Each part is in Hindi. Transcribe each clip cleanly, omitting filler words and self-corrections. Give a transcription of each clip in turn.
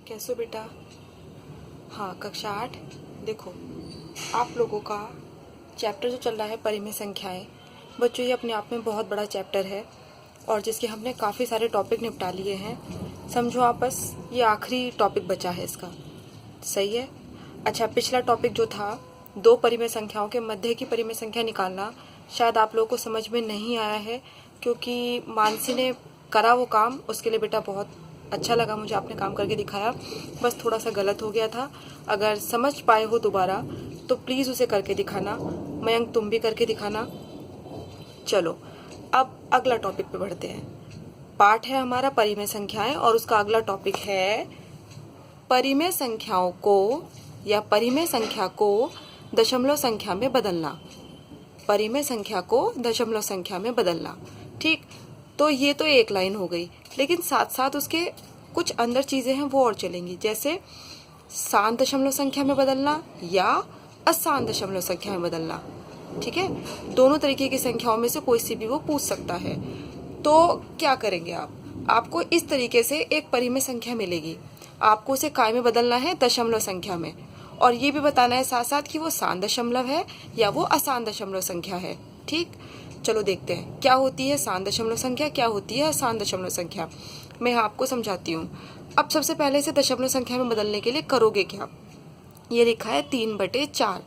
कैसे हो बेटा? हाँ, कक्षा 8। देखो, आप लोगों का चैप्टर जो चल रहा है परिमेय संख्याएं, बच्चों ये अपने आप में बहुत बड़ा चैप्टर है और जिसके हमने काफ़ी सारे टॉपिक निपटा लिए हैं। समझो आप बस ये आखिरी टॉपिक बचा है इसका। सही है? अच्छा, पिछला टॉपिक जो था दो परिमेय संख्याओं के मध्य की परिमेय संख्या निकालना, शायद आप लोगों को समझ में नहीं आया है क्योंकि मानसी ने करा वो काम। उसके लिए बेटा बहुत अच्छा लगा मुझे, आपने काम करके दिखाया। बस थोड़ा सा गलत हो गया था। अगर समझ पाए हो दोबारा तो प्लीज़ उसे करके दिखाना। मयंक तुम भी करके दिखाना। चलो अब अगला टॉपिक पे बढ़ते हैं। पाठ है हमारा परिमेय संख्याएं और उसका अगला टॉपिक है परिमेय संख्याओं को या परिमेय संख्या को दशमलव संख्या में बदलना। परिमेय संख्या को दशमलव संख्या में बदलना। ठीक, तो ये तो एक लाइन हो गई, लेकिन साथ साथ उसके कुछ अंदर चीजें हैं वो और चलेंगी, जैसे शांत दशमलव संख्या में बदलना या अशांत दशमलव संख्या में बदलना। ठीक है, दोनों तरीके की संख्याओं में से कोई सी भी वो पूछ सकता है। तो क्या करेंगे आपको इस तरीके से एक परिमेय संख्या मिलेगी, आपको उसे काय में बदलना है, दशमलव संख्या में, और ये भी बताना है साथ साथ कि वो शांत दशमलव है या वो अशांत दशमलव संख्या है। ठीक, चलो देखते हैं क्या होती है शांत दशमलव संख्या, क्या होती है अशांत दशमलव संख्या। मैं आपको समझाती हूँ। अब सबसे पहले से दशमलव संख्या में बदलने के लिए करोगे क्या, ये लिखा है 3/4,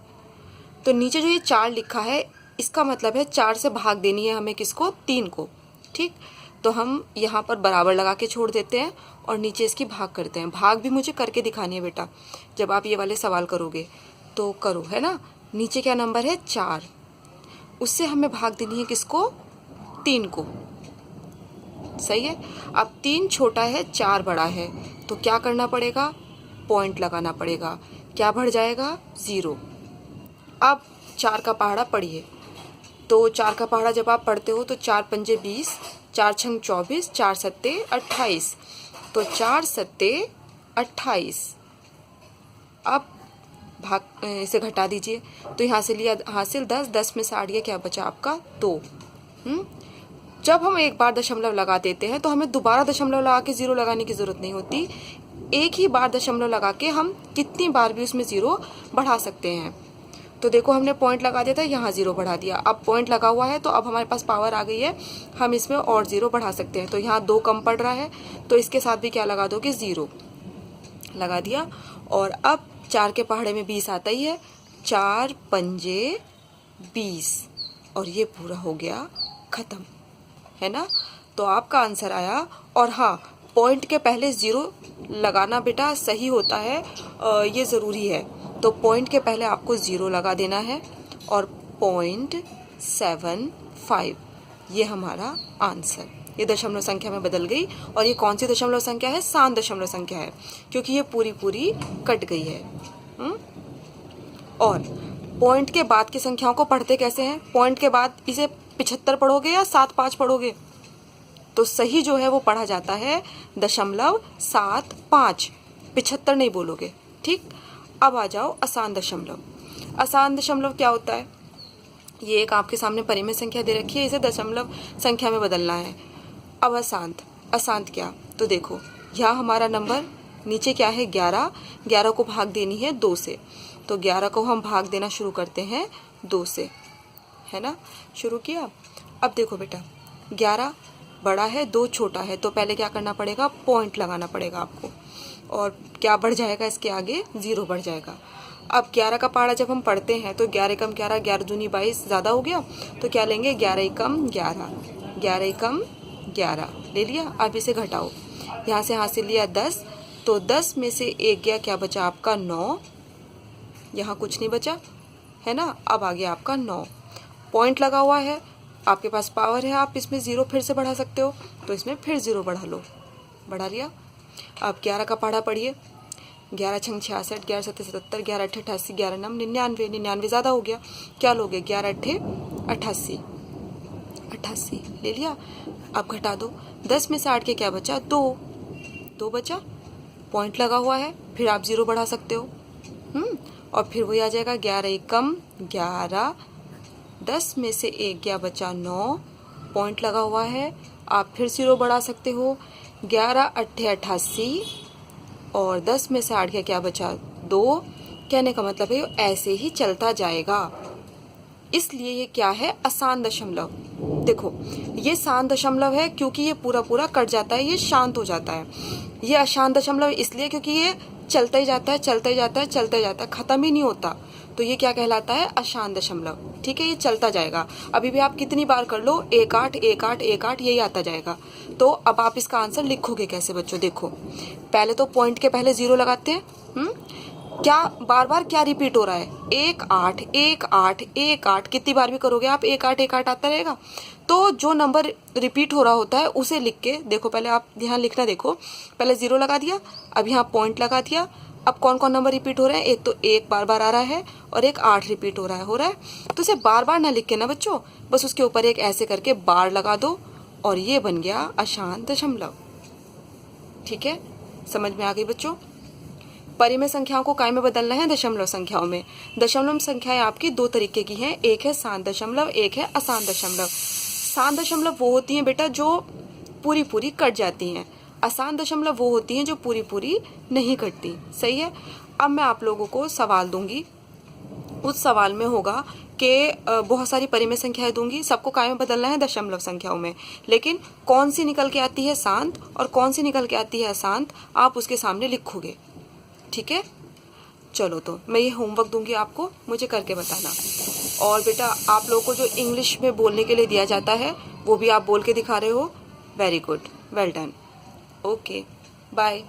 तो नीचे जो ये 4 लिखा है इसका मतलब है 4 से भाग देनी है हमें, किसको, 3 को। ठीक, तो हम यहाँ पर बराबर लगा के छोड़ देते हैं और नीचे इसकी भाग करते हैं। भाग भी मुझे करके दिखानी है बेटा, जब आप ये वाले सवाल करोगे तो करो, है ना। नीचे क्या नंबर है, 4, उससे हमें भाग देनी है किसको, 3 को। सही है। अब 3 छोटा है, 4 बड़ा है, तो क्या करना पड़ेगा, पॉइंट लगाना पड़ेगा। क्या बढ़ जाएगा, 0। अब 4 का पहाड़ा पढ़िए, तो 4 का पहाड़ा जब आप पढ़ते हो तो 4 पंजे 20, 4 छंग 24, 4 सत्ते 28, तो 4 सत्ते 28। अब भाग इसे घटा दीजिए, तो यहाँ से लिया हासिल 10, 10 में से 8 गया, क्या बचा आपका 2। जब हम एक बार दशमलव लगा देते हैं तो हमें दोबारा दशमलव लगा के 0 लगाने की जरूरत नहीं होती। एक ही बार दशमलव लगा के हम कितनी बार भी उसमें 0 बढ़ा सकते हैं। तो देखो हमने पॉइंट लगा दिया था, यहाँ 0 बढ़ा दिया। अब पॉइंट लगा हुआ है तो अब हमारे पास पावर आ गई है, हम इसमें और 0 बढ़ा सकते हैं। तो यहाँ 2 कम पड़ रहा है, तो इसके साथ भी क्या लगा दोगे, 0 लगा दिया। और अब 4 के पहाड़े में 20 आता ही है, 4 पंजे 20, और ये पूरा हो गया खत्म, है ना। तो आपका आंसर आया। और हाँ, पॉइंट के पहले 0 लगाना बेटा सही होता है, ये ज़रूरी है। तो पॉइंट के पहले आपको 0 लगा देना है और 0.75, ये हमारा आंसर। ये दशमलव संख्या में बदल गई, और ये कौन सी दशमलव संख्या है, शांत दशमलव संख्या है, क्योंकि ये पूरी पूरी कट गई है। और पॉइंट के बाद की संख्याओं को पढ़ते कैसे हैं, पॉइंट के बाद इसे 75 पढ़ोगे या 7.5 पढ़ोगे, तो सही जो है वो पढ़ा जाता है 0.75, 75 नहीं बोलोगे। ठीक, अब आ जाओ अशांत दशमलव। अशांत दशमलव क्या होता है, ये एक आपके सामने परिमेय संख्या दे रखी है, इसे दशमलव संख्या में बदलना है। अब अशांत, अशांत क्या, तो देखो यहाँ हमारा नंबर नीचे क्या है, 11, 11 को भाग देनी है 2 से, तो 11 को हम भाग देना शुरू करते हैं 2 से, है ना। शुरू किया। अब देखो बेटा 11 बड़ा है, 2 छोटा है, तो पहले क्या करना पड़ेगा, पॉइंट लगाना पड़ेगा आपको, और क्या बढ़ जाएगा, इसके आगे 0 बढ़ जाएगा। अब 11 का पहाड़ा जब हम पढ़ते हैं तो 11 कम 11, 11 दूनी 22, ज़्यादा हो गया, तो क्या लेंगे, 11 कम 11, 11 कम 11 ले लिया। अब इसे घटाओ, यहाँ से हासिल लिया 10, तो 10 में से 1 गया, क्या बचा आपका 9, यहाँ कुछ नहीं बचा, है ना। अब आ गया आपका 9, पॉइंट लगा हुआ है, आपके पास पावर है, आप इसमें 0 फिर से बढ़ा सकते हो, तो इसमें फिर 0 बढ़ा लो, बढ़ा लिया। अब 11 का पहाड़ा पढ़िए, 11 छंग 66, 11 सत्ते 77, 11 अट्ठे 88, 11 नम 99, 99 ज़्यादा हो गया, क्या लोगे, 11 अट्ठे 88, 88 ले लिया। अब घटा दो, 10 में से 8 के क्या बचा, 2, 2 बचा, पॉइंट लगा हुआ है, फिर आप 0 बढ़ा सकते हो। और फिर वही आ जाएगा, 11 कम 11, 10 में से 1 गया, बचा 9, पॉइंट लगा हुआ है, आप फिर 0 बढ़ा सकते हो, 11 अट्ठे 88, और 10 में से 8 गया, क्या बचा 2। कहने का मतलब है ऐसे ही चलता जाएगा, इसलिए ये क्या है, अशांत दशमलव। देखो ये शांत दशमलव है क्योंकि ये पूरा पूरा कट जाता है, ये शांत हो जाता है। ये अशांत दशमलव इसलिए क्योंकि ये चलता ही जाता है, चलता ही जाता है, चलता ही जाता है, खत्म ही नहीं होता। तो ये क्या कहलाता है, अशांत दशमलव। ठीक है, ये चलता जाएगा। अभी भी आप कितनी बार कर लो, 1 8 1 8 1 8 यही आता जाएगा। तो अब आप इसका आंसर लिखोगे कैसे बच्चों, देखो पहले तो पॉइंट के पहले 0 लगाते हैं। क्या बार बार क्या रिपीट हो रहा है, 1 8 1 8 1 8, कितनी बार भी करोगे आप 1 8 1 8 आता रहेगा। तो जो नंबर रिपीट हो रहा होता है उसे लिख के देखो, पहले आप यहाँ लिखना, देखो पहले 0 लगा दिया, अब यहाँ पॉइंट लगा दिया। अब कौन कौन नंबर रिपीट हो रहे हैं, एक तो 1 बार बार आ रहा है और एक 8 रिपीट हो रहा है। तो इसे बार बार ना लिख के ना बच्चों, बस उसके ऊपर एक ऐसे करके बार लगा दो और ये बन गया अशांत दशमलव। ठीक है, समझ में आ गई बच्चों। परिमेय संख्याओं को काय में बदलना है, दशमलव संख्याओं में। दशमलव संख्याएं आपकी 2 तरीके की हैं, एक है शांत दशमलव, एक है अशांत दशमलव। शांत दशमलव वो होती हैं बेटा जो पूरी पूरी कट जाती हैं, अशांत दशमलव वो होती हैं जो पूरी पूरी नहीं कटती। सही है। अब मैं आप लोगों को सवाल दूंगी, उस सवाल में होगा कि बहुत सारी परिमेय संख्याएं दूंगी, सबको काय में बदलना है, दशमलव संख्याओं में। लेकिन कौन सी निकल के आती है शांत और कौन सी निकल के आती है अशांत, आप उसके सामने लिखोगे। ठीक है, चलो तो मैं ये होमवर्क दूंगी आपको, मुझे करके बताना। और बेटा आप लोगों को जो इंग्लिश में बोलने के लिए दिया जाता है वो भी आप बोल के दिखा रहे हो, very good, well done. Okay, bye.